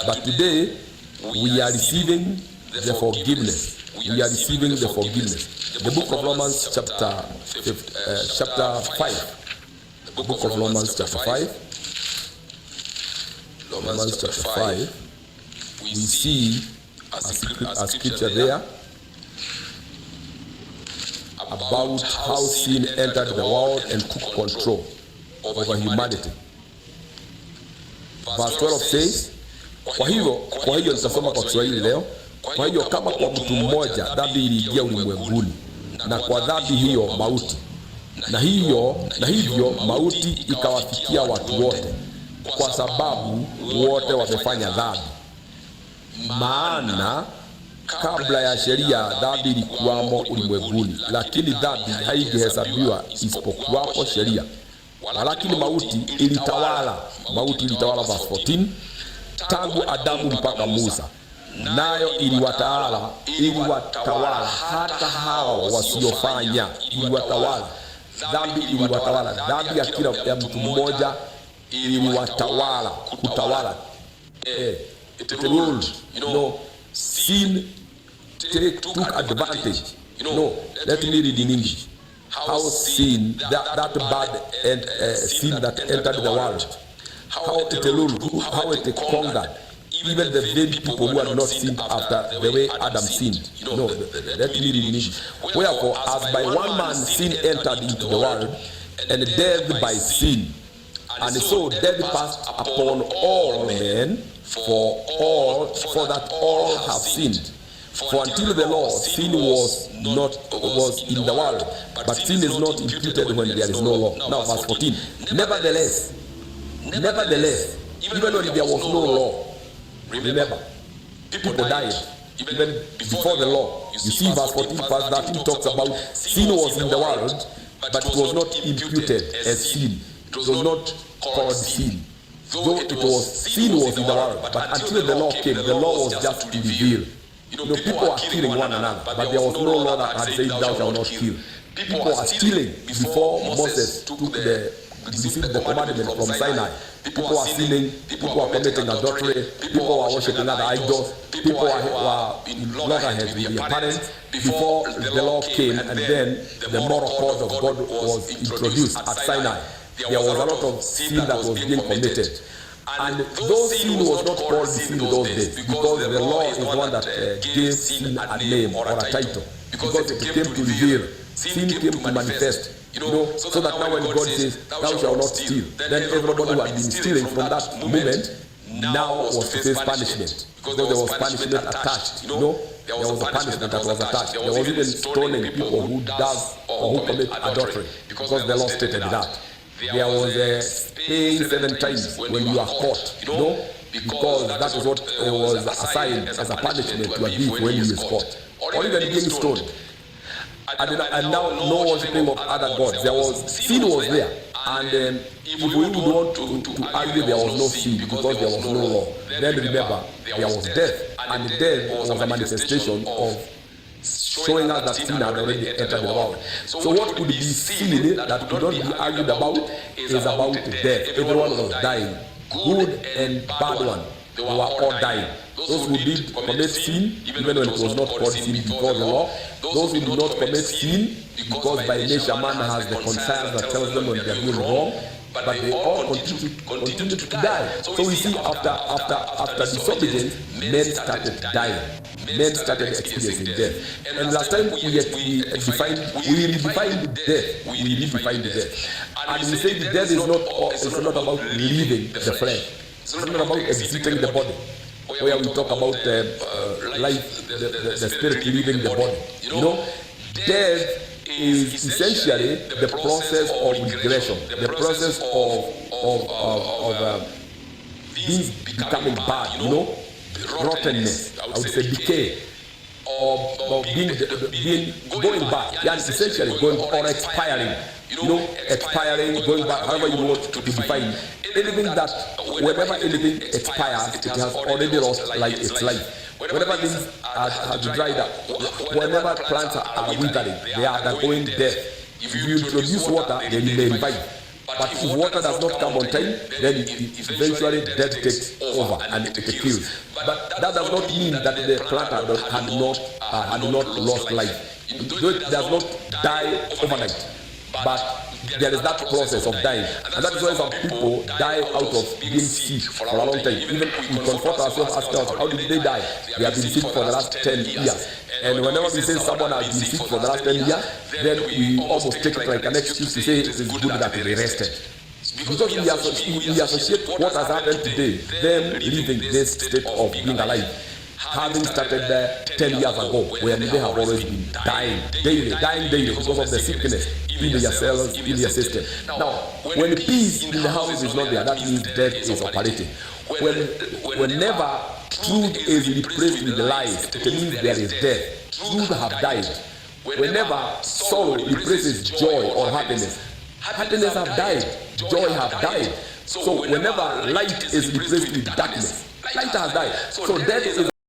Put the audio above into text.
But today, we are receiving the forgiveness. We are receiving the forgiveness. The book of Romans chapter 5. The book of Romans chapter 5. Romans chapter 5. We see a scripture there about how sin entered the world and took control over humanity. Verse 12 says, kwa hiyo nitasoma kwa Kiswahili leo. Kwa hiyo kama kwa mtu mmoja dhambi iliingia ulimwenguni, na kwa dhambi hiyo mauti, na hivyo mauti ikawafikia watu wote, kwa sababu wote wamefanya dhambi. Maana kabla ya sheria dhambi ilikuwamo ulimwenguni, lakini dhambi haigehesabiwa isipokuwapo sheria. Lakini mauti ilitawala, verse 14, tangu Adamu mpaka Musa, nayo iliwatawala hata hao wasiofanya. Dhambi iliwatawala, dhambi ya mtu mmoja iliwatawala, kutawala. It ruled, sin took advantage. Let me read in English. How sin, that bad sin that entered the world, how it ruled, how it conquered even the very people who had not sinned after the way Adam sinned. Let me read in English. Wherefore, as by one man sin entered into the world, and death by sin, and so death passed upon all men, for that all have sinned. For until the law, sin was in the world, but sin is not imputed when there is no law. Now verse 14. Nevertheless, even when there was no law, remember, people died even before the law. You see verse 14, verse 13 talks about sin was in the world, but it was not imputed as sin. It was not called sin. Though sin was in the world, but until the law came, the law was just revealed. People are killing one another, but there was no law that had said thou shalt not kill. People are stealing before Moses received the commandment from Sinai. People are stealing, people are committing adultery, people are worshiping other idols, people were in loggerheads with their parents before the law came, and then the moral code of God was introduced at Sinai. There was a lot of sin that was being committed. And though sin was not called sin in those days, because the law is one that gave sin a name or a title, because it came to reveal, sin came to manifest, so that now when God says, thou shalt not steal, then everybody who had been stealing from that moment now was to face punishment, because there was punishment attached. There was a punishment that was attached. There was even stoning people who does or who commit adultery, because the law stated that. There was a paying 7 times when you are caught, because that is what was assigned as a punishment to a thief when he is caught, or even being stoned. And now no worshiping of other gods. Sin was there, and if we would want to argue there was no sin because there was no law, then remember there was death, and death was a manifestation of showing us that sin had already entered the world. So what could be sin that could not be argued about is about death. Everyone was dying, good and bad one. They were all dying. Those who did commit sin, even when it was not called sin before the law. Those who did not commit sin, because by nature man has the conscience that tells them when they are doing wrong, but they all continue to die. So we see after disobedience, men started dying. Men started experiencing death. And last time we redefined death. And we said death is not about leaving the flesh. It's not about exiting the body. Where we talk about life, the spirit leaving the body. Death is essentially the process of regression, the process of things becoming bad, rottenness, I would say decay, of being going back, essentially going or expiring, expiring, going back, however you want to define anything that, whenever anything expires, it has already lost its life. Whenever things are dried up, whenever plants are withering, they are undergoing death. If you introduce water, then you may revive. But if water does not come on time, then eventually death takes over and it kills. But that does not mean that the plant had not lost life. Though it does not die overnight, but there is that process of dying, and that is why some people die out of being sick for a long time. Even we confront ourselves, ask ourselves, how did they die? They have been sick for the last 10 years. And whenever we say someone has been sick for the last 10 years, then we almost take it like an excuse to say it is good that they rested. Because we associate what has happened today, them living this state of being alive, having started there 10 years ago, when they have always been dying daily because of the sickness in their cells, in their system. Now, when peace in the house is not there, that means death is operating. Whenever truth is replaced with lies, it means there is death. Truth have died. Whenever sorrow replaces joy or happiness, happiness have died, joy have died. So whenever light is replaced with darkness, light has died. So death is